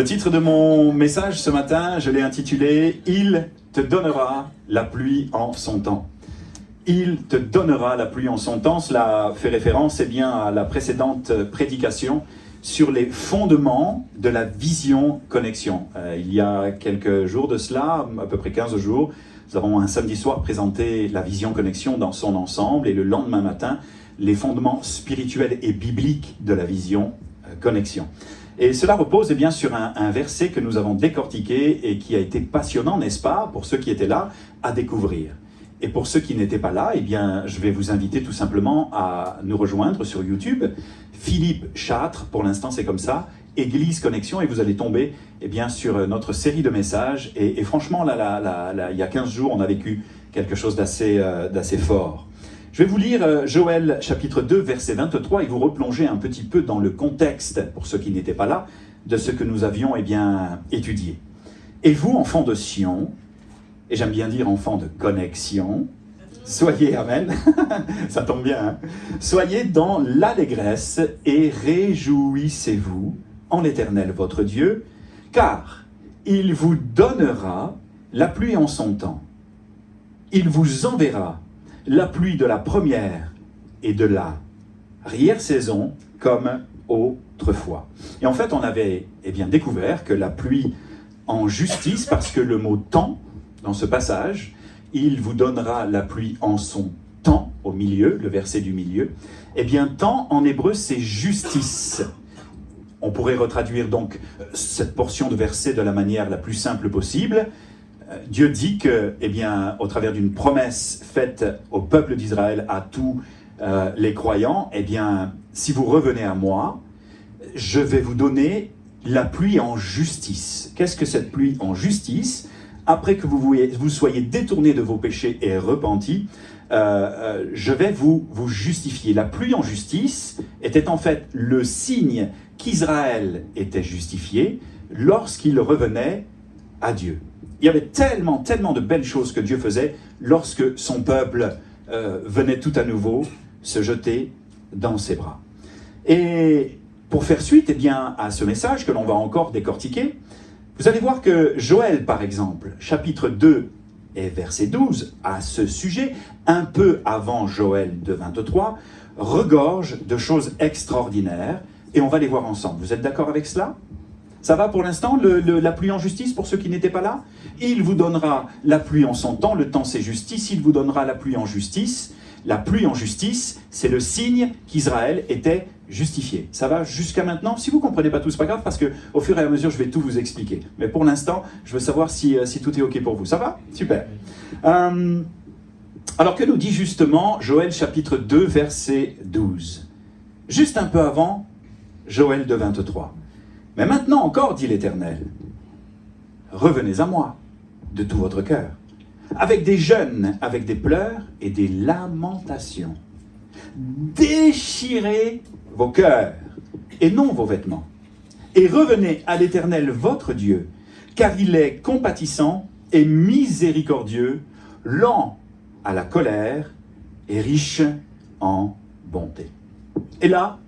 Le titre de mon message ce matin, je l'ai intitulé « Il te donnera la pluie en son temps ». Il te donnera la pluie en son temps. Cela fait référence bien, à la précédente prédication sur les fondements de la vision connexion. Il y a quelques jours de cela, à peu près 15 jours, nous avons un samedi soir présenté la vision connexion dans son ensemble et le lendemain matin, les fondements spirituels et bibliques de la vision connexion. Et cela repose bien sur un verset que nous avons décortiqué et qui a été passionnant, n'est-ce pas, pour ceux qui étaient là, à découvrir. Et pour ceux qui n'étaient pas là, eh bien, je vais vous inviter tout simplement à nous rejoindre sur YouTube. Philippe Châtre, pour l'instant c'est comme ça, Église Connexion, et vous allez tomber bien, sur notre série de messages. Et franchement, là, il y a 15 jours, on a vécu quelque chose d'assez fort. Je vais vous lire Joël chapitre 2, verset 23, et vous replonger un petit peu dans le contexte, pour ceux qui n'étaient pas là, de ce que nous avions étudié. « Et vous, enfants de Sion, et j'aime bien dire enfants de connexion, soyez, amen, ça tombe bien, hein, soyez dans l'allégresse et réjouissez-vous en l'Éternel votre Dieu, car il vous donnera la pluie en son temps. Il vous enverra la pluie de la première et de la arrière-saison comme autrefois. » Et en fait, on avait découvert que la pluie en justice, parce que le mot « temps », dans ce passage, il vous donnera la pluie en son temps, au milieu, le verset du milieu. Eh bien, temps en hébreu, c'est justice. On pourrait retraduire donc cette portion de verset de la manière la plus simple possible. Dieu dit que, au travers d'une promesse faite au peuple d'Israël, à tous les croyants, si vous revenez à moi, je vais vous donner la pluie en justice. Qu'est-ce que cette pluie en justice ? Après que vous soyez détournés de vos péchés et repentis, je vais vous justifier. La pluie en justice était en fait le signe qu'Israël était justifié lorsqu'il revenait à Dieu. Il y avait tellement de belles choses que Dieu faisait lorsque son peuple venait tout à nouveau se jeter dans ses bras. Et pour faire suite à ce message que l'on va encore décortiquer, vous allez voir que Joël, par exemple, chapitre 2 et verset 12, à ce sujet, un peu avant Joël 2,23, regorge de choses extraordinaires, et on va les voir ensemble. Vous êtes d'accord avec cela ? Ça va pour l'instant, la pluie en justice, pour ceux qui n'étaient pas là ? Il vous donnera la pluie en son temps, le temps c'est justice, il vous donnera la pluie en justice. La pluie en justice, c'est le signe qu'Israël était justifié. Ça va jusqu'à maintenant? Si vous ne comprenez pas tout, ce n'est pas grave, parce qu'au fur et à mesure, je vais tout vous expliquer. Mais pour l'instant, je veux savoir si tout est OK pour vous. Ça va? Super. Alors que nous dit justement Joël chapitre 2, verset 12? Juste un peu avant Joël 2, 23. « Mais maintenant encore, dit l'Éternel, revenez à moi de tout votre cœur, avec des jeûnes, avec des pleurs et des lamentations. Déchirez vos cœurs et non vos vêtements, et revenez à l'Éternel votre Dieu, car il est compatissant et miséricordieux, lent à la colère et riche en bonté. » Et là,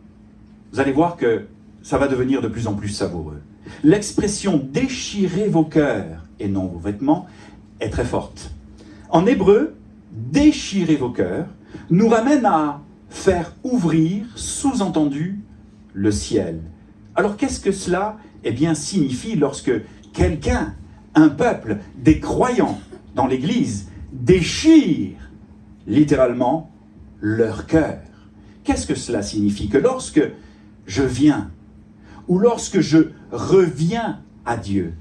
vous allez voir que ça va devenir de plus en plus savoureux. L'expression « déchirez vos cœurs et non vos vêtements » est très forte. En hébreu, « déchirez vos cœurs » nous ramène à faire ouvrir, sous-entendu, le ciel. Alors qu'est-ce que cela signifie lorsque quelqu'un, un peuple, des croyants dans l'Église, déchire littéralement leur cœur? Qu'est-ce que cela signifie? Que lorsque je viens, ou lorsque je reviens à Dieu,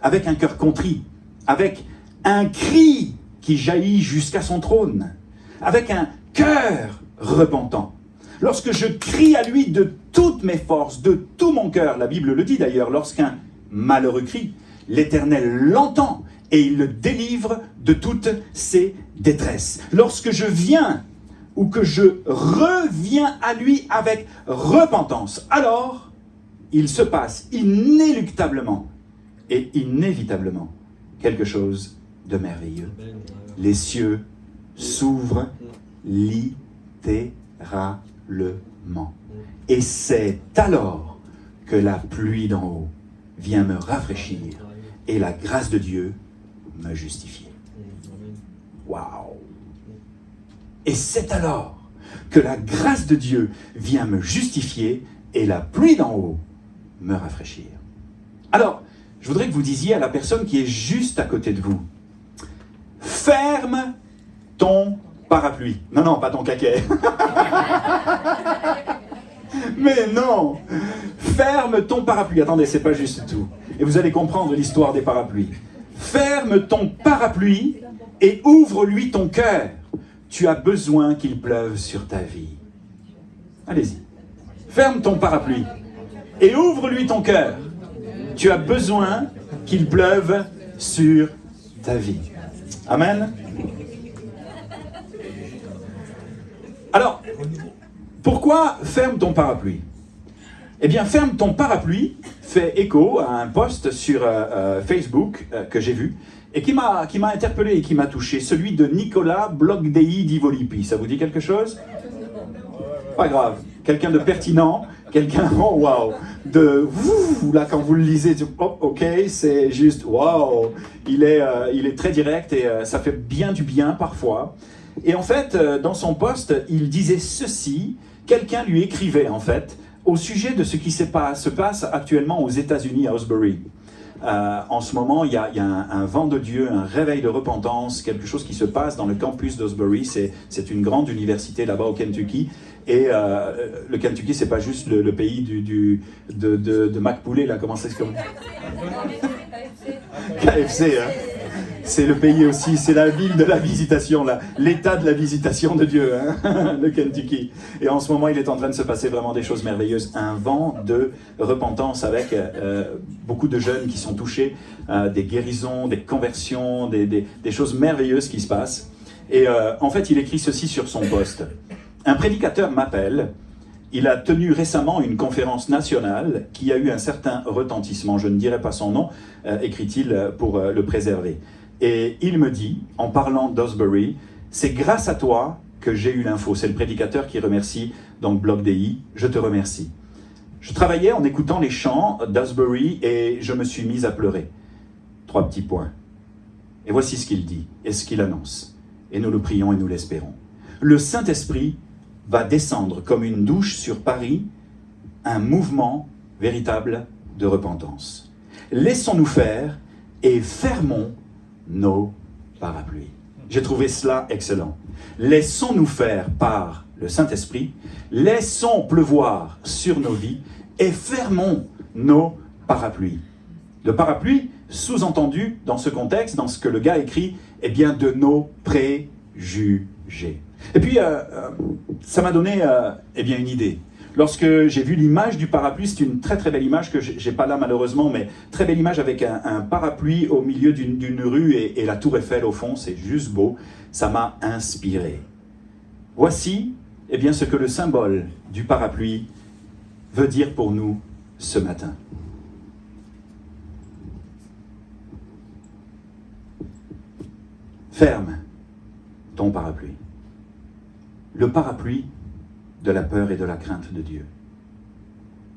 avec un cœur contrit, avec un cri qui jaillit jusqu'à son trône, avec un cœur repentant, lorsque je crie à lui de toutes mes forces, de tout mon cœur, la Bible le dit d'ailleurs, lorsqu'un malheureux crie, l'Éternel l'entend et il le délivre de toutes ses détresses. Lorsque je viens ou que je reviens à lui avec repentance, alors il se passe inéluctablement et inévitablement quelque chose de merveilleux. Les cieux s'ouvrent littéralement. Et c'est alors que la pluie d'en haut vient me rafraîchir et la grâce de Dieu me justifier. Waouh! Et c'est alors que la grâce de Dieu vient me justifier et la pluie d'en haut me rafraîchir. Alors, je voudrais que vous disiez à la personne qui est juste à côté de vous, ferme ton parapluie. Non, pas ton caquet. Mais non! Ferme ton parapluie. Attendez, c'est pas juste tout. Et vous allez comprendre l'histoire des parapluies. Ferme ton parapluie et ouvre-lui ton cœur. Tu as besoin qu'il pleuve sur ta vie. Allez-y. Ferme ton parapluie et ouvre-lui ton cœur. Tu as besoin qu'il pleuve sur ta vie. Amen. Alors, pourquoi ferme ton parapluie? Eh bien, ferme ton parapluie fait écho à un post sur Facebook que j'ai vu et qui m'a interpellé et qui m'a touché, celui de Nicolas Blogdei di Volpi. Ça vous dit quelque chose? Pas grave. Quelqu'un de pertinent, quelqu'un, oh waouh, là quand vous le lisez, oh, ok, c'est juste waouh, il est très direct et ça fait bien du bien parfois. Et en fait, dans son post, il disait ceci, quelqu'un lui écrivait en fait, au sujet de ce qui se passe actuellement aux États-Unis, à Osbury. En ce moment, il y a un vent de Dieu, un réveil de repentance, quelque chose qui se passe dans le campus d'Osbury. C'est une grande université là-bas au Kentucky. Et le Kentucky, c'est pas juste le pays de Mac Poulet, là, comment c'est comme KFC, hein. C'est le pays aussi, c'est la ville de la visitation, l'état de la visitation de Dieu, hein, le Kentucky. Et en ce moment, il est en train de se passer vraiment des choses merveilleuses. Un vent de repentance avec beaucoup de jeunes qui sont touchés, des guérisons, des conversions, des choses merveilleuses qui se passent. Et en fait, il écrit ceci sur son post. Un prédicateur m'appelle. Il a tenu récemment une conférence nationale qui a eu un certain retentissement. Je ne dirai pas son nom, écrit-il, pour le préserver. Et il me dit, en parlant d'Osbury, c'est grâce à toi que j'ai eu l'info. C'est le prédicateur qui remercie donc Blogdei. Je te remercie. Je travaillais en écoutant les chants d'Osbury et je me suis mis à pleurer. 3 petits points. Et voici ce qu'il dit et ce qu'il annonce. Et nous le prions et nous l'espérons. Le Saint-Esprit va descendre comme une douche sur Paris, un mouvement véritable de repentance. Laissons-nous faire et fermons nos parapluies. J'ai trouvé cela excellent. Laissons-nous faire par le Saint-Esprit, laissons pleuvoir sur nos vies et fermons nos parapluies. Le parapluie, sous-entendu dans ce contexte, dans ce que le gars écrit, eh bien de nos préjugés. Et puis, ça m'a donné eh bien une idée. Lorsque j'ai vu l'image du parapluie, c'est une très très belle image que j'ai pas là malheureusement, mais très belle image avec un parapluie au milieu d'une rue et la tour Eiffel au fond, c'est juste beau. Ça m'a inspiré. Voici eh bien, ce que le symbole du parapluie veut dire pour nous ce matin. Ferme ton parapluie. Le parapluie de la peur et de la crainte de Dieu.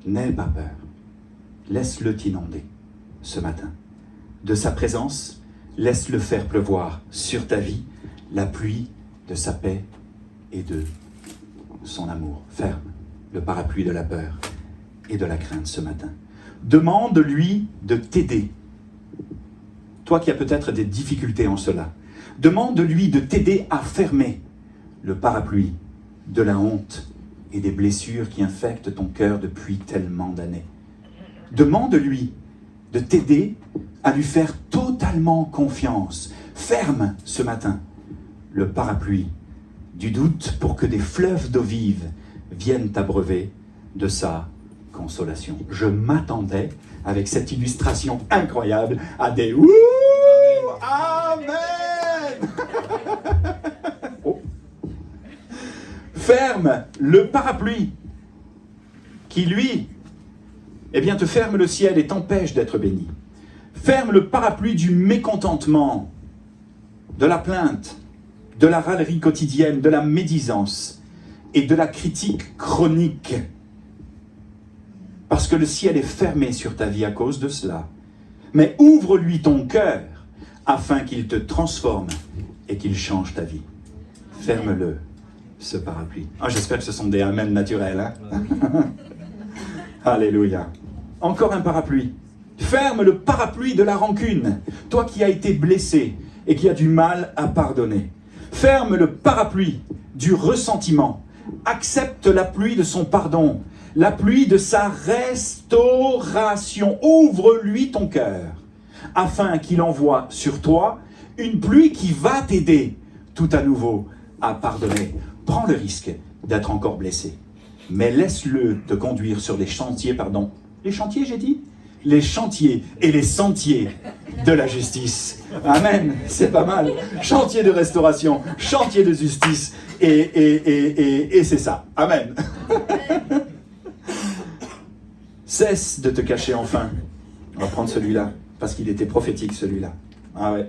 N'aie pas peur. Laisse-le t'inonder ce matin. De sa présence, laisse-le faire pleuvoir sur ta vie la pluie de sa paix et de son amour. Ferme le parapluie de la peur et de la crainte ce matin. Demande-lui de t'aider. Toi qui as peut-être des difficultés en cela, demande-lui de t'aider à fermer le parapluie de la honte et des blessures qui infectent ton cœur depuis tellement d'années. Demande-lui de t'aider à lui faire totalement confiance. Ferme ce matin le parapluie du doute pour que des fleuves d'eau vive viennent t'abreuver de sa consolation. Je m'attendais, avec cette illustration incroyable, à des « Ouh! Amen !» Oh. Ferme le parapluie qui, lui, eh bien, te ferme le ciel et t'empêche d'être béni. Ferme le parapluie du mécontentement, de la plainte, de la râlerie quotidienne, de la médisance et de la critique chronique. parce que le ciel est fermé sur ta vie à cause de cela. Mais ouvre-lui ton cœur, afin qu'il te transforme et qu'il change ta vie. Ferme-le, ce parapluie. Ah, j'espère que ce sont des amens naturels. Hein? Alléluia. Encore un parapluie. Ferme le parapluie de la rancune, toi qui as été blessé et qui as du mal à pardonner. Ferme le parapluie du ressentiment. Accepte la pluie de son pardon, la pluie de sa restauration. Ouvre-lui ton cœur, afin qu'il envoie sur toi une pluie qui va t'aider tout à nouveau à pardonner. Prends le risque d'être encore blessé, mais laisse-le te conduire sur les chantiers, les chantiers j'ai dit ? Les chantiers et les sentiers de la justice. Amen, c'est pas mal. Chantier de restauration, chantier de justice, et c'est ça. Amen. Cesse de te cacher enfin. On va prendre celui-là, parce qu'il était prophétique celui-là. Ah ouais.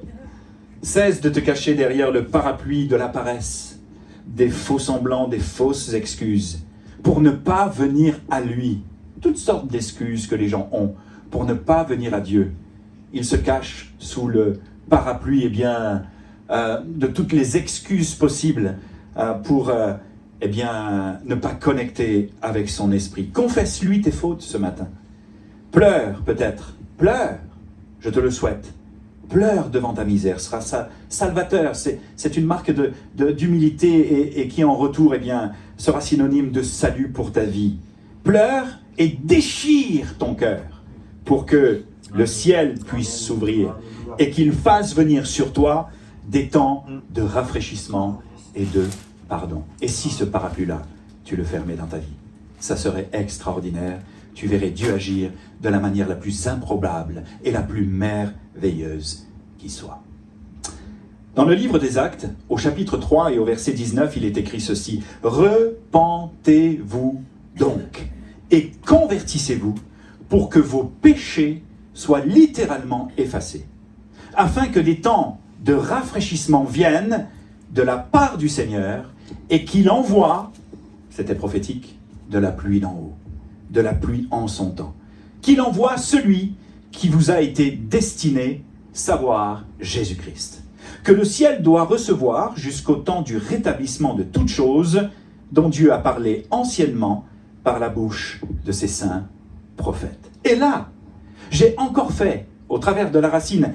Cesse de te cacher derrière le parapluie de la paresse, des faux semblants, des fausses excuses, pour ne pas venir à lui. Toutes sortes d'excuses que les gens ont pour ne pas venir à Dieu. Ils se cachent sous le parapluie de toutes les excuses possibles pour ne pas connecter avec son esprit. Confesse-lui tes fautes ce matin. Pleure peut-être, pleure, je te le souhaite. Pleure devant ta misère, ce sera salvateur, c'est une marque d'humilité et qui en retour sera synonyme de salut pour ta vie. Pleure et déchire ton cœur pour que le ciel puisse s'ouvrir et qu'il fasse venir sur toi des temps de rafraîchissement et de pardon. Et si ce parapluie-là, tu le fermais dans ta vie, ça serait extraordinaire. Tu verrais Dieu agir de la manière la plus improbable et la plus merveilleuse qui soit. Dans le livre des Actes, au chapitre 3 et au verset 19, il est écrit ceci. « Repentez-vous donc et convertissez-vous pour que vos péchés soient littéralement effacés, afin que des temps de rafraîchissement viennent de la part du Seigneur et qu'il envoie, c'était prophétique, de la pluie d'en haut, de la pluie en son temps, qu'il envoie celui qui vous a été destiné, savoir Jésus-Christ, que le ciel doit recevoir jusqu'au temps du rétablissement de toutes choses dont Dieu a parlé anciennement par la bouche de ses saints prophètes. Et là, j'ai encore fait, au travers de la racine,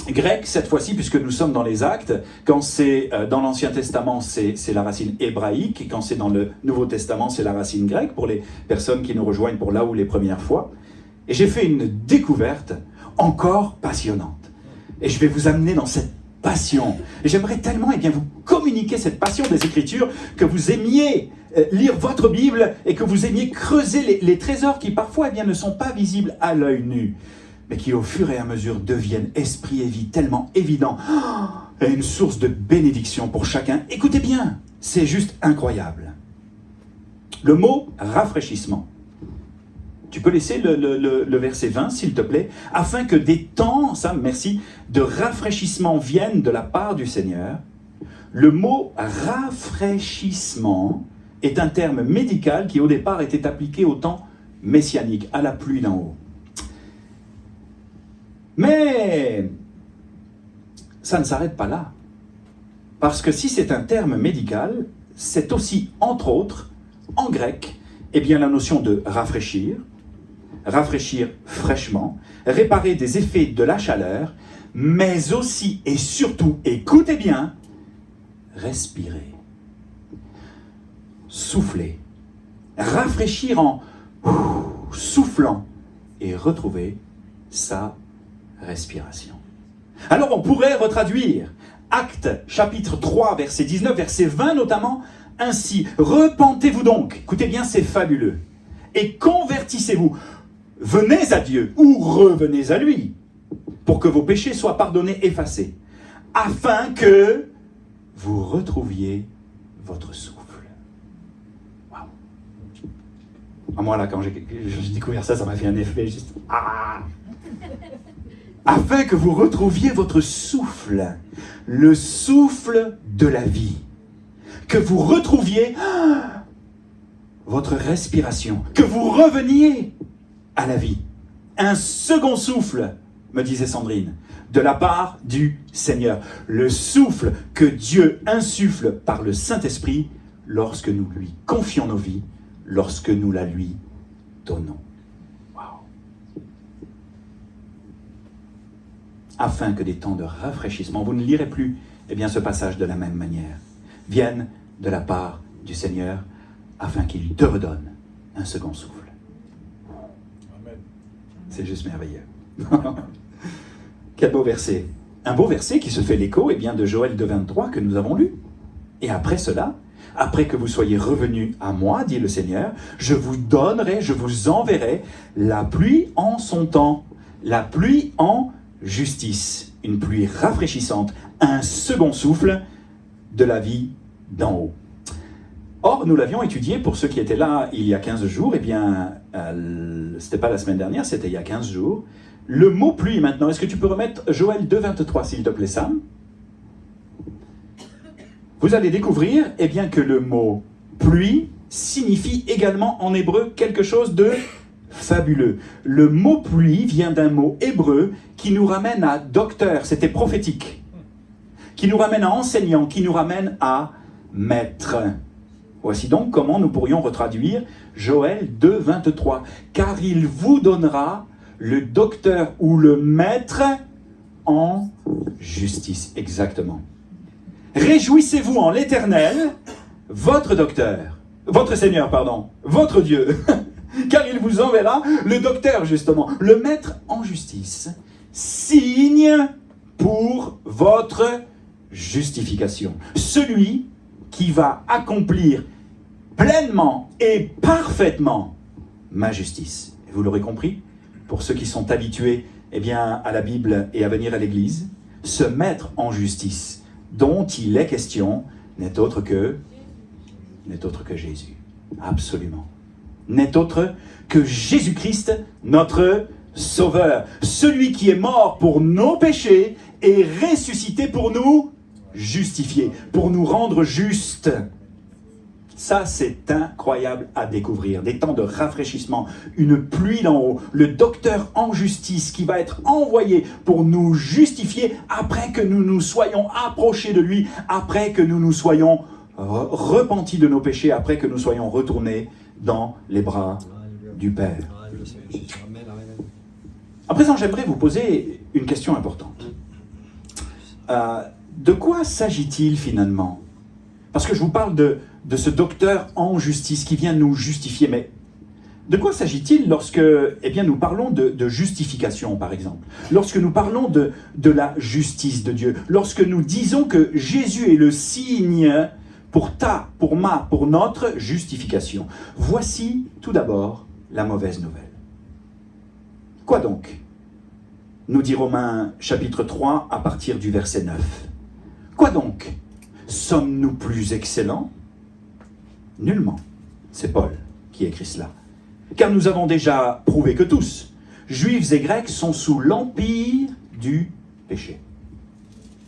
grec cette fois-ci, puisque nous sommes dans les Actes. Quand c'est dans l'Ancien Testament, c'est la racine hébraïque, et quand c'est dans le Nouveau Testament, c'est la racine grecque, pour les personnes qui nous rejoignent pour là ou les premières fois. Et j'ai fait une découverte encore passionnante. Et je vais vous amener dans cette passion. Et j'aimerais tellement vous communiquer cette passion des Écritures, que vous aimiez lire votre Bible et que vous aimiez creuser les trésors qui parfois ne sont pas visibles à l'œil nu, mais qui au fur et à mesure deviennent esprit et vie tellement évidents et une source de bénédiction pour chacun. Écoutez bien, c'est juste incroyable. Le mot rafraîchissement. Tu peux laisser le verset 20, s'il te plaît, afin que des temps, merci, de rafraîchissement viennent de la part du Seigneur. Le mot rafraîchissement est un terme médical qui au départ était appliqué au temps messianique, à la pluie d'en haut. Mais ça ne s'arrête pas là. Parce que si c'est un terme médical, c'est aussi, entre autres, en grec, la notion de rafraîchir fraîchement, réparer des effets de la chaleur, mais aussi et surtout, écoutez bien, respirer, souffler, rafraîchir en soufflant et retrouver sa respiration. Alors on pourrait retraduire Actes chapitre 3 verset 19, verset 20 notamment, ainsi, repentez-vous donc, écoutez bien, c'est fabuleux, et convertissez-vous, venez à Dieu ou revenez à lui, pour que vos péchés soient pardonnés, effacés, afin que vous retrouviez votre souffle. Waouh! Moi là, quand j'ai découvert ça, ça m'a fait un effet juste... Afin que vous retrouviez votre souffle, le souffle de la vie. Que vous retrouviez votre respiration, que vous reveniez à la vie. Un second souffle, me disait Sandrine, de la part du Seigneur. Le souffle que Dieu insuffle par le Saint-Esprit lorsque nous lui confions nos vies, lorsque nous la lui donnons. Wow. Afin que des temps de rafraîchissement, vous ne lirez plus ce passage de la même manière, viennent de la part du Seigneur, afin qu'il te redonne un second souffle. Amen. C'est juste merveilleux. Quel beau verset. Un beau verset qui se fait l'écho de Joël 2,23 que nous avons lu. Et après cela, après que vous soyez revenus à moi, dit le Seigneur, je vous donnerai, je vous enverrai la pluie en son temps, la pluie en justice, une pluie rafraîchissante, un second souffle de la vie d'en haut. Or, nous l'avions étudié, pour ceux qui étaient là il y a 15 jours, c'était pas la semaine dernière, c'était il y a 15 jours. Le mot pluie maintenant, est-ce que tu peux remettre Joël 2,23 s'il te plaît, Sam? Vous allez découvrir que le mot pluie signifie également en hébreu quelque chose de fabuleux. Le mot pluie vient d'un mot hébreu qui nous ramène à docteur, c'était prophétique, qui nous ramène à enseignant, qui nous ramène à maître. Voici donc comment nous pourrions retraduire Joël 2,23. Car il vous donnera le docteur ou le maître en justice. Exactement. Réjouissez-vous en l'Éternel, votre docteur, votre Seigneur, pardon, votre Dieu, car il vous enverra le docteur, justement, le maître en justice, signe pour votre justification. Celui qui va accomplir pleinement et parfaitement ma justice. Et vous l'aurez compris, pour ceux qui sont habitués à la Bible et à venir à l'Église, ce maître en justice dont il est question n'est autre que Jésus. Absolument. N'est autre que Jésus-Christ, notre Sauveur. Celui qui est mort pour nos péchés et ressuscité pour nous justifier, pour nous rendre justes. Ça, c'est incroyable à découvrir. Des temps de rafraîchissement, une pluie d'en haut, le docteur en justice qui va être envoyé pour nous justifier après que nous nous soyons approchés de lui, après que nous nous soyons repentis de nos péchés, après que nous soyons retournés dans les bras du Père. À présent, j'aimerais vous poser une question importante. De quoi s'agit-il finalement? Parce que je vous parle de ce docteur en justice qui vient nous justifier. Mais de quoi s'agit-il lorsque nous parlons de justification, par exemple? Lorsque nous parlons de la justice de Dieu, lorsque nous disons que Jésus est le signe pour pour notre justification. Voici tout d'abord la mauvaise nouvelle. Quoi donc? Nous dit Romains chapitre 3 à partir du verset 9. Quoi donc? Sommes-nous plus excellents? Nullement. C'est Paul qui écrit cela. Car nous avons déjà prouvé que tous, juifs et grecs, sont sous l'empire du péché.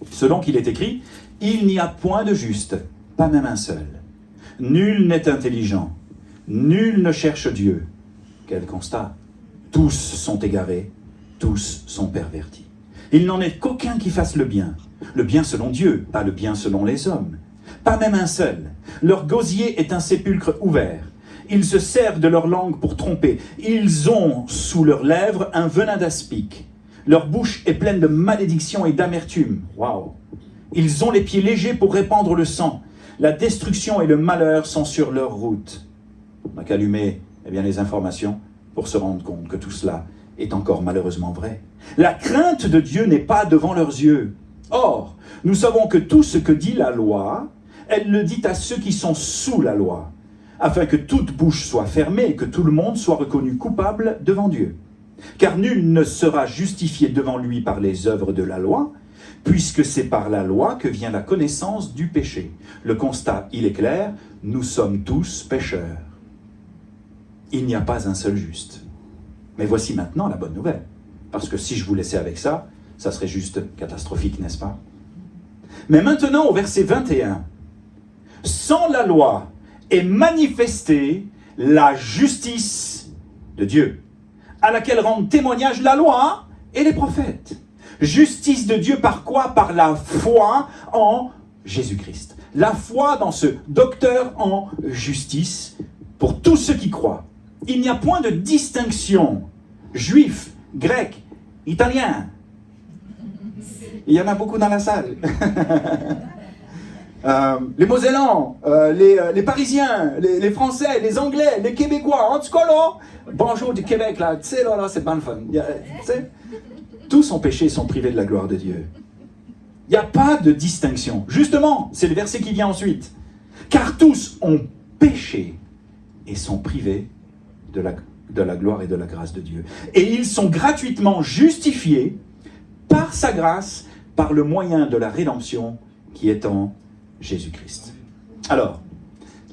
Selon qu'il est écrit, il n'y a point de juste, pas même un seul. Nul n'est intelligent, nul ne cherche Dieu. Quel constat! Tous sont égarés, tous sont pervertis. Il n'en est qu'aucun qui fasse le bien selon Dieu, pas le bien selon les hommes. Pas même un seul. Leur gosier est un sépulcre ouvert. Ils se servent de leur langue pour tromper. Ils ont sous leurs lèvres un venin d'aspic. Leur bouche est pleine de malédiction et d'amertume. Waouh! Ils ont les pieds légers pour répandre le sang. La destruction et le malheur sont sur leur route. On n'a qu'allumer les informations pour se rendre compte que tout cela est encore malheureusement vrai. La crainte de Dieu n'est pas devant leurs yeux. Or, nous savons que tout ce que dit la loi, elle le dit à ceux qui sont sous la loi, afin que toute bouche soit fermée et que tout le monde soit reconnu coupable devant Dieu. Car nul ne sera justifié devant lui par les œuvres de la loi, puisque c'est par la loi que vient la connaissance du péché. Le constat, il est clair, nous sommes tous pécheurs. Il n'y a pas un seul juste. Mais voici maintenant la bonne nouvelle. Parce que si je vous laissais avec ça, ça serait juste catastrophique, n'est-ce pas? Mais maintenant, au verset 21, sans la loi est manifestée la justice de Dieu, à laquelle rendent témoignage la loi et les prophètes. Justice de Dieu par quoi? Par la foi en Jésus-Christ. La foi dans ce docteur en justice pour tous ceux qui croient. Il n'y a point de distinction. Juif, grec, italien. Il y en a beaucoup dans la salle. Les Mosellans, les Parisiens, les Français, les Anglais, les Québécois, en tout cas là, bonjour du Québec là, tu sais là, c'est pas le fun. Tous ont péché et sont privés de la gloire de Dieu. Il n'y a pas de distinction. Justement, c'est le verset qui vient ensuite. Car tous ont péché et sont privés de la gloire et de la grâce de Dieu. Et ils sont gratuitement justifiés par sa grâce, par le moyen de la rédemption qui est en Jésus-Christ. Alors,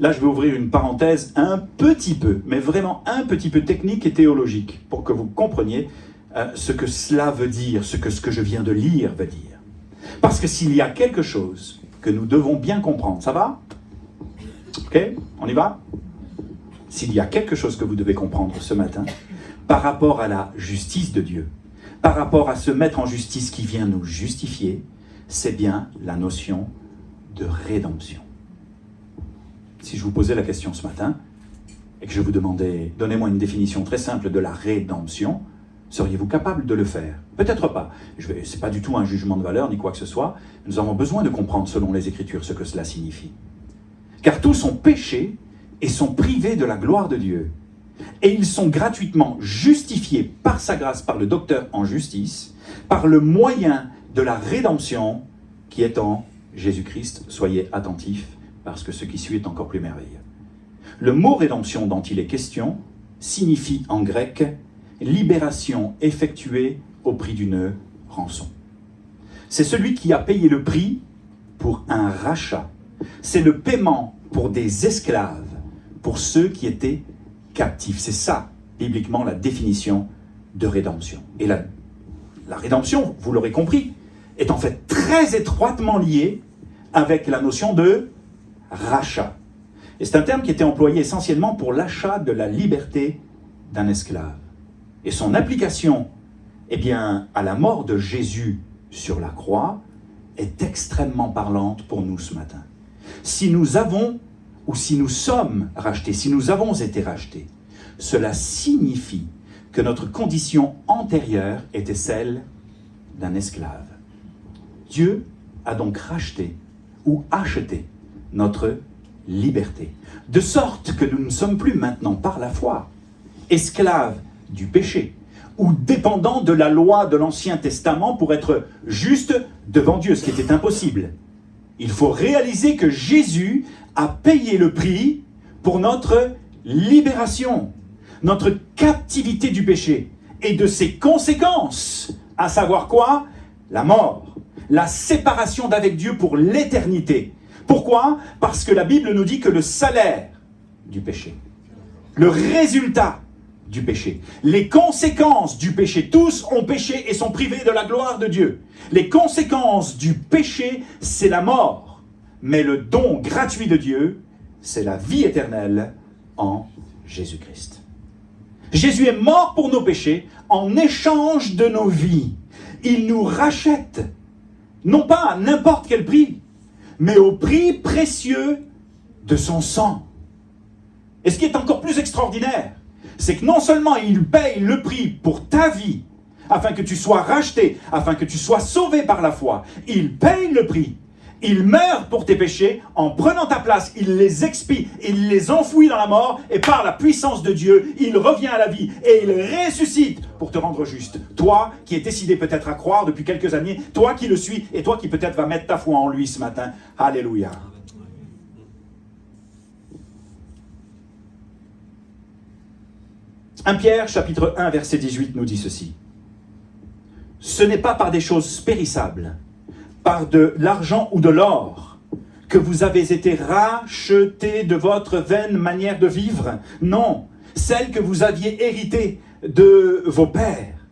là je vais ouvrir une parenthèse un petit peu, mais vraiment un petit peu technique et théologique, pour que vous compreniez ce que cela veut dire, ce que je viens de lire veut dire. Parce que s'il y a quelque chose que nous devons bien comprendre, ça va? Ok? On y va? S'il y a quelque chose que vous devez comprendre ce matin, par rapport à la justice de Dieu, par rapport à se mettre en justice qui vient nous justifier, c'est bien la notion de rédemption. Si je vous posais la question ce matin, et que je vous demandais, donnez-moi une définition très simple de la rédemption, seriez-vous capable de le faire? Peut-être pas. Ce n'est pas du tout un jugement de valeur, ni quoi que ce soit. Nous avons besoin de comprendre, selon les Écritures, ce que cela signifie. Car tous ont péché et sont privés de la gloire de Dieu. Et ils sont gratuitement justifiés par sa grâce, par le docteur en justice, par le moyen de la rédemption qui est en Jésus-Christ. Soyez attentifs, parce que ce qui suit est encore plus merveilleux. Le mot rédemption dont il est question signifie en grec libération effectuée au prix d'une rançon. C'est celui qui a payé le prix pour un rachat. C'est le paiement pour des esclaves, pour ceux qui étaient captifs. C'est ça, bibliquement, la définition de rédemption. Et la rédemption, vous l'aurez compris, est en fait très étroitement liée avec la notion de rachat. Et c'est un terme qui était employé essentiellement pour l'achat de la liberté d'un esclave. Et son application, eh bien, à la mort de Jésus sur la croix, est extrêmement parlante pour nous ce matin. Si nous avons, ou si nous sommes rachetés, si nous avons été rachetés, cela signifie que notre condition antérieure était celle d'un esclave. Dieu a donc racheté ou acheté notre liberté, de sorte que nous ne sommes plus maintenant par la foi esclaves du péché, ou dépendants de la loi de l'Ancien Testament pour être justes devant Dieu, ce qui était impossible. Il faut réaliser que Jésus a payé le prix pour notre libération, notre captivité du péché, et de ses conséquences, à savoir quoi? La mort, la séparation d'avec Dieu pour l'éternité. Pourquoi? Parce que la Bible nous dit que le salaire du péché, le résultat du péché, les conséquences du péché, tous ont péché et sont privés de la gloire de Dieu. Les conséquences du péché, c'est la mort. Mais le don gratuit de Dieu, c'est la vie éternelle en Jésus-Christ. Jésus est mort pour nos péchés en échange de nos vies. Il nous rachète, non pas à n'importe quel prix, mais au prix précieux de son sang. Et ce qui est encore plus extraordinaire, c'est que non seulement il paye le prix pour ta vie, afin que tu sois racheté, afin que tu sois sauvé par la foi, il paye le prix. Il meurt pour tes péchés en prenant ta place, il les expie, il les enfouit dans la mort, et par la puissance de Dieu, il revient à la vie et il ressuscite pour te rendre juste. Toi qui es décidé peut-être à croire depuis quelques années, toi qui le suis, et toi qui peut-être vas mettre ta foi en lui ce matin. Alléluia. 1 Pierre, chapitre 1, verset 18, nous dit ceci. « Ce n'est pas par des choses périssables, par de l'argent ou de l'or, que vous avez été rachetés de votre vaine manière de vivre. Non, celle que vous aviez héritée de vos pères.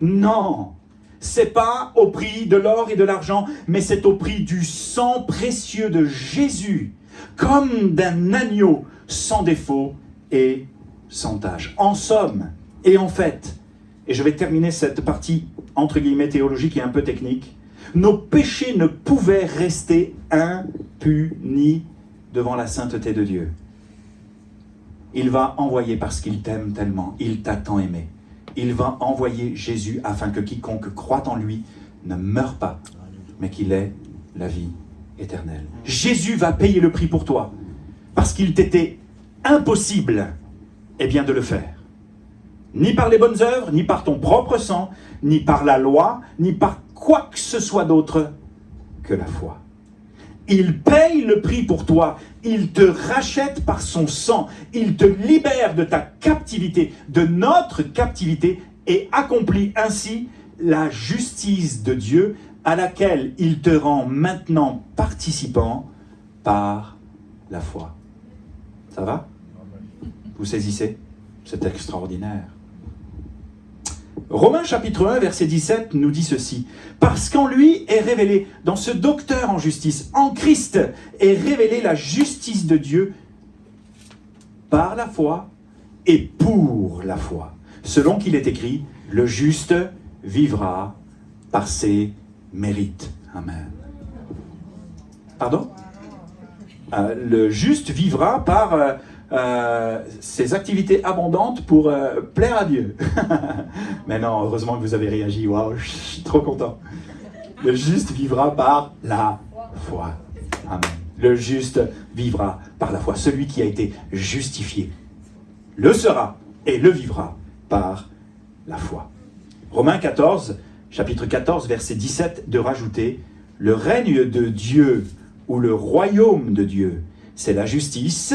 Non, c'est pas au prix de l'or et de l'argent, mais c'est au prix du sang précieux de Jésus, comme d'un agneau sans défaut et sans tache. En somme, et en fait, et je vais terminer cette partie entre guillemets théologique et un peu technique, nos péchés ne pouvaient rester impunis devant la sainteté de Dieu. Il va envoyer, parce qu'il t'aime tellement, il t'a tant aimé, il va envoyer Jésus afin que quiconque croit en lui ne meure pas, mais qu'il ait la vie éternelle. Jésus va payer le prix pour toi, parce qu'il t'était impossible de le faire. Ni par les bonnes œuvres, ni par ton propre sang, ni par la loi, ni par quoi que ce soit d'autre que la foi. Il paye le prix pour toi, il te rachète par son sang, il te libère de ta captivité, de notre captivité, et accomplit ainsi la justice de Dieu à laquelle il te rend maintenant participant par la foi. Ça va? Vous saisissez? C'est extraordinaire. Romains chapitre 1, verset 17 nous dit ceci. Parce qu'en lui est révélé, dans ce docteur en justice, en Christ, est révélée la justice de Dieu par la foi et pour la foi. Selon qu'il est écrit, le juste vivra par ses mérites. Amen. Pardon? Le juste vivra par ses activités abondantes pour plaire à Dieu. Mais non, heureusement que vous avez réagi. Waouh, je suis trop content. Le juste vivra par la foi. Amen. Le juste vivra par la foi. Celui qui a été justifié le sera et le vivra par la foi. Romains 14, chapitre 14, verset 17, de rajouter « Le règne de Dieu ou le royaume de Dieu, c'est la justice,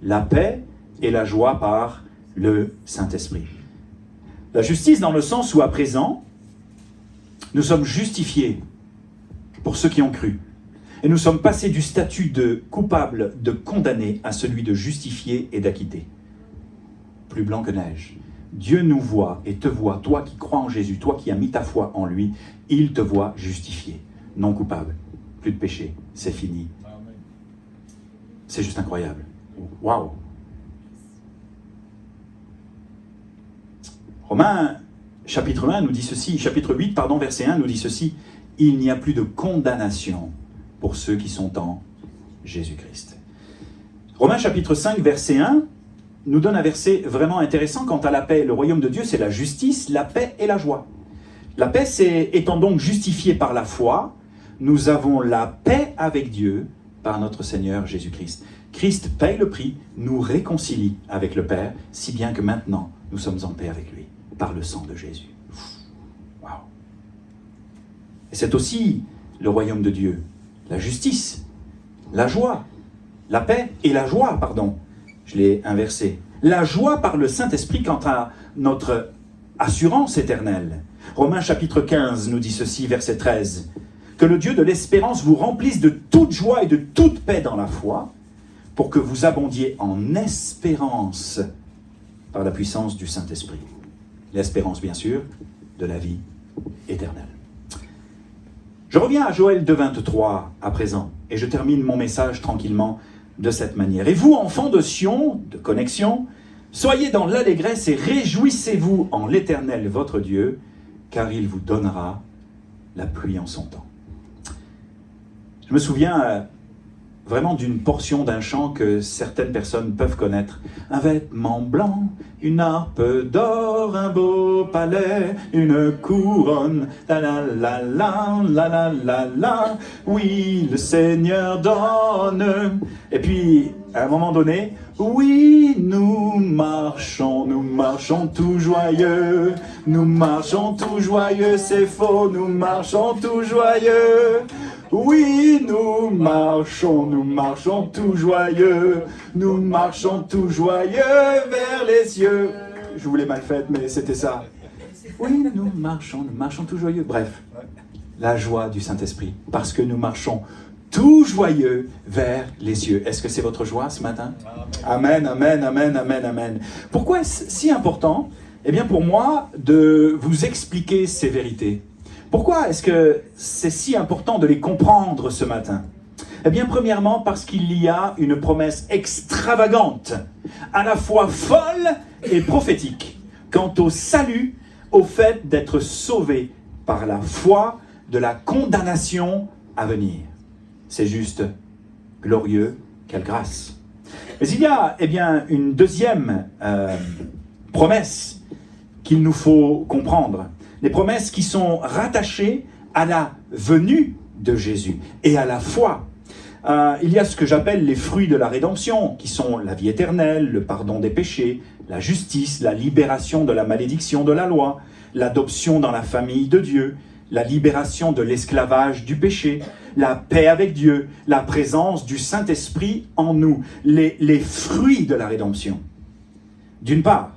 la paix et la joie par le Saint-Esprit. » La justice dans le sens où à présent, nous sommes justifiés pour ceux qui ont cru. Et nous sommes passés du statut de coupable, de condamné, à celui de justifié et d'acquitté. Plus blanc que neige. Dieu nous voit et te voit, toi qui crois en Jésus, toi qui as mis ta foi en lui, il te voit justifié, non coupable. Plus de péché, c'est fini. C'est juste incroyable. Waouh! Romains chapitre 1 nous dit ceci, chapitre 8, verset 1 nous dit ceci. Il n'y a plus de condamnation pour ceux qui sont en Jésus-Christ. Romains chapitre 5, verset 1 nous donne un verset vraiment intéressant quant à la paix. Le royaume de Dieu, c'est la justice, la paix et la joie. La paix, c'est étant donc justifié par la foi, nous avons la paix avec Dieu par notre Seigneur Jésus-Christ. Christ paye le prix, nous réconcilie avec le Père, si bien que maintenant, nous sommes en paix avec lui, par le sang de Jésus. Waouh! Et c'est aussi le royaume de Dieu, la justice, la joie, la paix et la joie, pardon. Je l'ai inversé. La joie par le Saint-Esprit quant à notre assurance éternelle. Romains chapitre 15 nous dit ceci, verset 13. Que le Dieu de l'espérance vous remplisse de toute joie et de toute paix dans la foi, pour que vous abondiez en espérance par la puissance du Saint-Esprit. L'espérance, bien sûr, de la vie éternelle. Je reviens à Joël 2,23 à présent, et je termine mon message tranquillement de cette manière. Et vous, enfants de Sion, de connexion, soyez dans l'allégresse et réjouissez-vous en l'Éternel, votre Dieu, car il vous donnera la pluie en son temps. Je me souviens vraiment d'une portion d'un chant que certaines personnes peuvent connaître. Un vêtement blanc, une harpe d'or, un beau palais, une couronne, la la la la la la la la, oui, le Seigneur donne. Et puis, à un moment donné, oui, nous marchons tout joyeux, nous marchons tout joyeux, c'est faux, nous marchons tout joyeux. Oui, nous marchons tout joyeux, nous marchons tout joyeux vers les cieux. Je vous l'ai mal faite, mais c'était ça. Oui, nous marchons tout joyeux. Bref, la joie du Saint-Esprit, parce que nous marchons tout joyeux vers les cieux. Est-ce que c'est votre joie ce matin? Amen, amen, amen, amen, amen. Pourquoi est-ce si important, eh bien pour moi, de vous expliquer ces vérités? Pourquoi est-ce que c'est si important de les comprendre ce matin? Eh bien, premièrement, parce qu'il y a une promesse extravagante, à la fois folle et prophétique, quant au salut, au fait d'être sauvé par la foi de la condamnation à venir. C'est juste glorieux, quelle grâce. Mais il y a une deuxième promesse qu'il nous faut comprendre. Les promesses qui sont rattachées à la venue de Jésus et à la foi. Il y a ce que j'appelle les fruits de la rédemption, qui sont la vie éternelle, le pardon des péchés, la justice, la libération de la malédiction de la loi, l'adoption dans la famille de Dieu, la libération de l'esclavage du péché, la paix avec Dieu, la présence du Saint-Esprit en nous, les fruits de la rédemption, d'une part.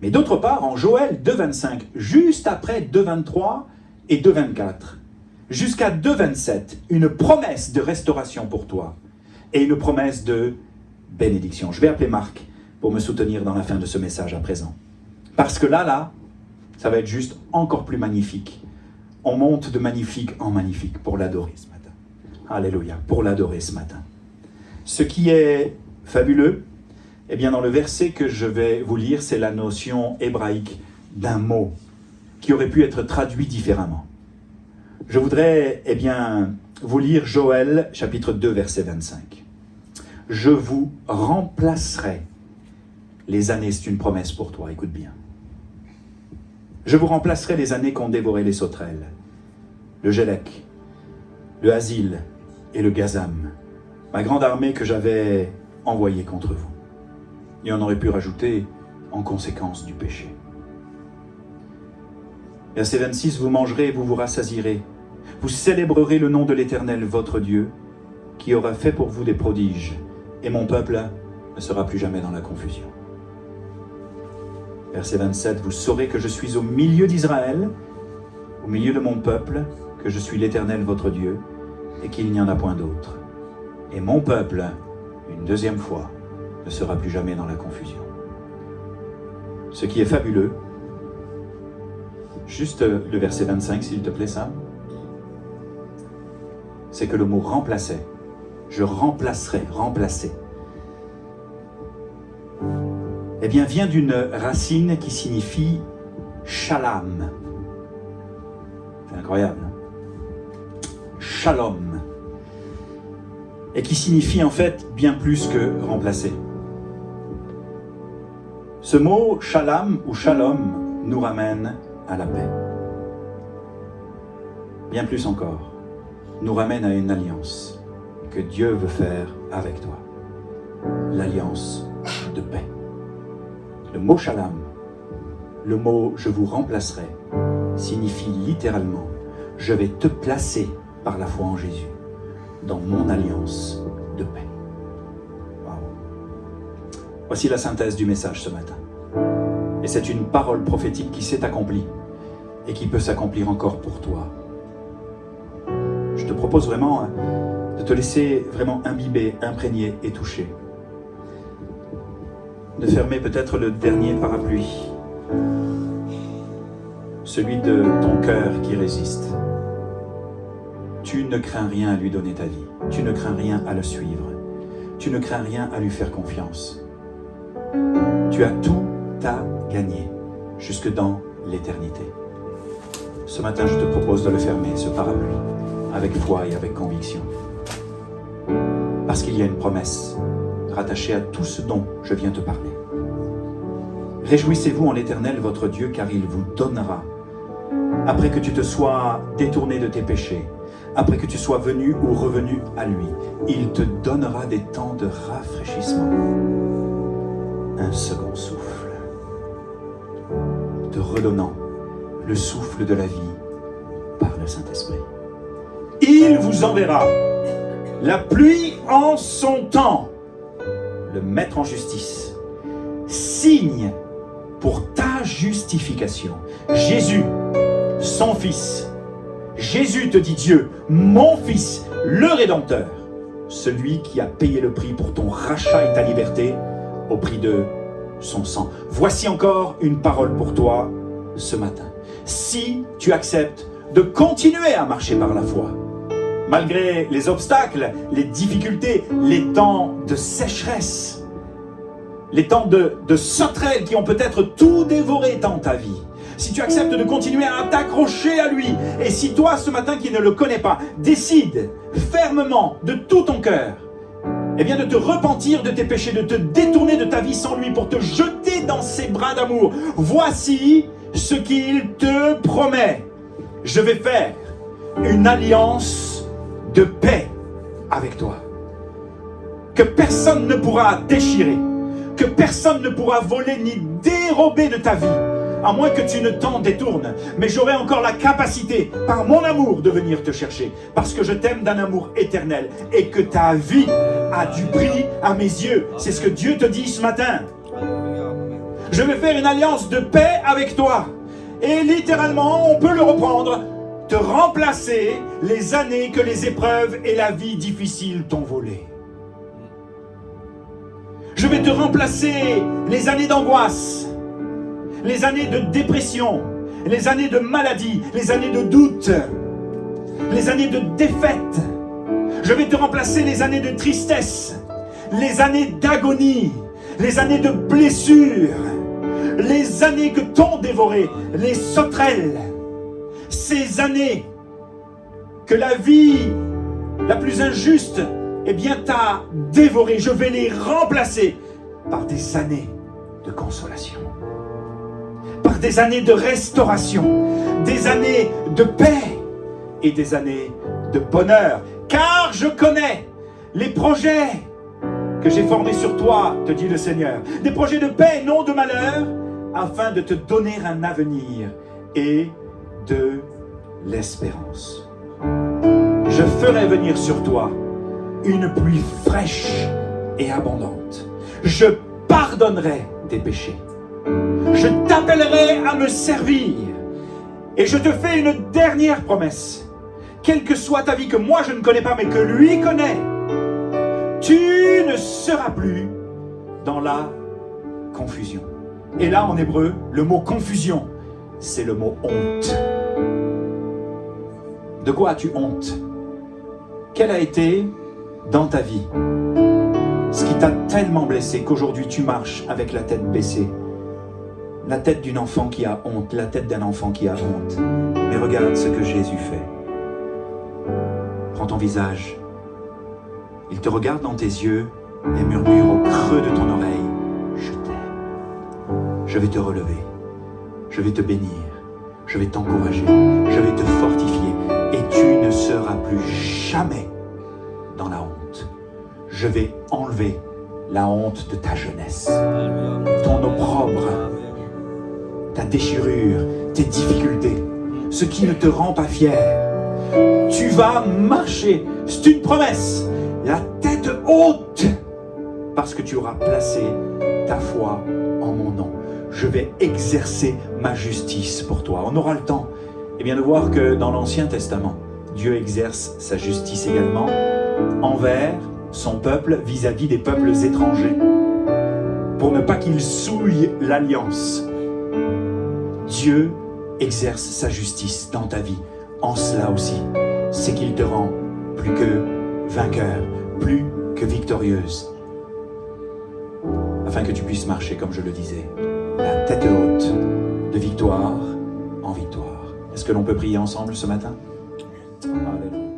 Mais d'autre part, en Joël 2,25, juste après 2,23 et 2,24, jusqu'à 2,27, une promesse de restauration pour toi et une promesse de bénédiction. Je vais appeler Marc pour me soutenir dans la fin de ce message à présent. Parce que là, ça va être juste encore plus magnifique. On monte de magnifique en magnifique pour l'adorer ce matin. Alléluia, pour l'adorer ce matin. Ce qui est fabuleux, eh bien dans le verset que je vais vous lire, c'est la notion hébraïque d'un mot qui aurait pu être traduit différemment. Je voudrais vous lire Joël chapitre 2 verset 25. Je vous remplacerai les années, c'est une promesse pour toi, écoute bien. Je vous remplacerai les années qu'ont dévoré les sauterelles, le Gélec, le Asile et le Gazam, ma grande armée que j'avais envoyée contre vous. Et on aurait pu rajouter en conséquence du péché. Verset 26, vous mangerez et vous vous rassasierez. Vous célébrerez le nom de l'Éternel, votre Dieu, qui aura fait pour vous des prodiges, et mon peuple ne sera plus jamais dans la confusion. Verset 27, vous saurez que je suis au milieu d'Israël, au milieu de mon peuple, que je suis l'Éternel, votre Dieu, et qu'il n'y en a point d'autre. Et mon peuple, une deuxième fois, ne sera plus jamais dans la confusion. Ce qui est fabuleux, juste le verset 25, s'il te plaît, Sam, c'est que le mot remplacer, je remplacerai, remplacer, eh bien, vient d'une racine qui signifie shalom. C'est incroyable. Shalom. Et qui signifie en fait bien plus que remplacer. Ce mot shalom ou shalom nous ramène à la paix. Bien plus encore, nous ramène à une alliance que Dieu veut faire avec toi. L'alliance de paix. Le mot shalom, le mot je vous remplacerai, signifie littéralement je vais te placer par la foi en Jésus dans mon alliance de paix. Wow. Voici la synthèse du message ce matin. Et c'est une parole prophétique qui s'est accomplie et qui peut s'accomplir encore pour toi. Je te propose vraiment de te laisser vraiment imbiber, imprégner et toucher. De fermer peut-être le dernier parapluie, celui de ton cœur qui résiste. Tu ne crains rien à lui donner ta vie, tu ne crains rien à le suivre, tu ne crains rien à lui faire confiance. Tu as tout à gagner, jusque dans l'éternité. Ce matin, je te propose de le fermer, ce parapluie, avec foi et avec conviction. Parce qu'il y a une promesse rattachée à tout ce dont je viens te parler. Réjouissez-vous en l'Éternel, votre Dieu, car il vous donnera, après que tu te sois détourné de tes péchés, après que tu sois venu ou revenu à lui, il te donnera des temps de rafraîchissement, un second souffle, te redonnant le souffle de la vie par le Saint-Esprit. Il vous enverra la pluie en son temps, le maître en justice, signe pour ta justification. Jésus, son Fils. Jésus te dit Dieu, mon Fils, le Rédempteur, celui qui a payé le prix pour ton rachat et ta liberté au prix de son sang. Voici encore une parole pour toi ce matin. Si tu acceptes de continuer à marcher par la foi, malgré les obstacles, les difficultés, les temps de sécheresse, les temps de sauterelles qui ont peut-être tout dévoré dans ta vie, si tu acceptes de continuer à t'accrocher à lui, et si toi, ce matin qui ne le connais pas, décides fermement de tout ton cœur, eh bien de te repentir de tes péchés, de te détourner de ta vie sans lui pour te jeter dans ses bras d'amour, voici ce qu'il te promet. Je vais faire une alliance de paix avec toi, que personne ne pourra déchirer, que personne ne pourra voler ni dérober de ta vie, à moins que tu ne t'en détournes. Mais j'aurai encore la capacité, par mon amour, de venir te chercher, parce que je t'aime d'un amour éternel, et que ta vie a du prix à mes yeux. C'est ce que Dieu te dit ce matin. Je vais faire une alliance de paix avec toi. Et littéralement, on peut le reprendre, te remplacer les années que les épreuves et la vie difficile t'ont volées. Je vais te remplacer les années d'angoisse, les années de dépression, les années de maladie, les années de doute, les années de défaite. Je vais te remplacer les années de tristesse, les années d'agonie, les années de blessures, les années que t'ont dévoré, les sauterelles, ces années que la vie la plus injuste, eh bien, t'a dévoré. Je vais les remplacer par des années de consolation, par des années de restauration, des années de paix et des années de bonheur. Car je connais les projets que j'ai formés sur toi, te dit le Seigneur. Des projets de paix et non de malheur, afin de te donner un avenir et de l'espérance. Je ferai venir sur toi une pluie fraîche et abondante. Je pardonnerai tes péchés. Je t'appellerai à me servir. Et je te fais une dernière promesse. Quelle que soit ta vie que moi je ne connais pas, mais que lui connaît, tu ne seras plus dans la confusion. Et là, en hébreu, le mot confusion, c'est le mot honte. De quoi as-tu honte? Quelle a été dans ta vie ce qui t'a tellement blessé qu'aujourd'hui tu marches avec la tête baissée? La tête d'une enfant qui a honte, la tête d'un enfant qui a honte. Mais regarde ce que Jésus fait. Prends ton visage, il te regarde dans tes yeux et murmure au creux de ton oreille, je t'aime, je vais te relever, je vais te bénir, je vais t'encourager, je vais te fortifier et tu ne seras plus jamais dans la honte. Je vais enlever la honte de ta jeunesse, ton opprobre, ta déchirure, tes difficultés, ce qui ne te rend pas fier. Tu vas marcher, c'est une promesse, la tête haute, parce que tu auras placé ta foi en mon nom. Je vais exercer ma justice pour toi. On aura le temps de voir que dans l'Ancien Testament, Dieu exerce sa justice également envers son peuple vis-à-vis des peuples étrangers, pour ne pas qu'ils souillent l'alliance. Dieu exerce sa justice dans ta vie. En cela aussi, c'est qu'il te rend plus que vainqueur, plus que victorieuse, afin que tu puisses marcher, comme je le disais, la tête haute, de victoire en victoire. Est-ce que l'on peut prier ensemble ce matin? Alléluia.